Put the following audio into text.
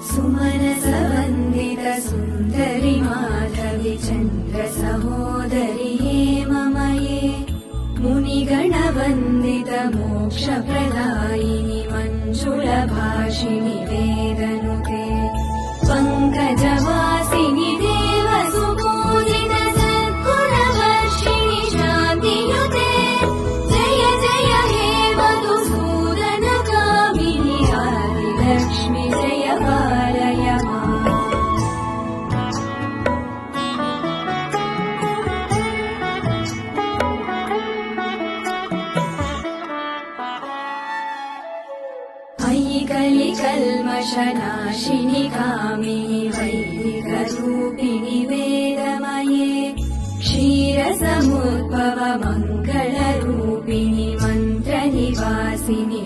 सुमनसवन्दित सुन्दरि माधवि चन्द्र सहोदरि हेममये मुनिगणवन्दित मोक्षप्रदायिनि मञ्जुलभाषिणि वेदनुते पङ्कजवासिनि देवसुपूजित सद्गुणवर्षिणि शान्तियुते जय जय हे मधुसूदनकामिनि आदिलक्ष्मि जय पालय माम्। अयि कलिकल्मषनाशिनि कामिनि वैदिकरूपिणि वेदमये क्षीरसमुद्भव मङ्गलरूपिणि मन्त्रनिवासिनि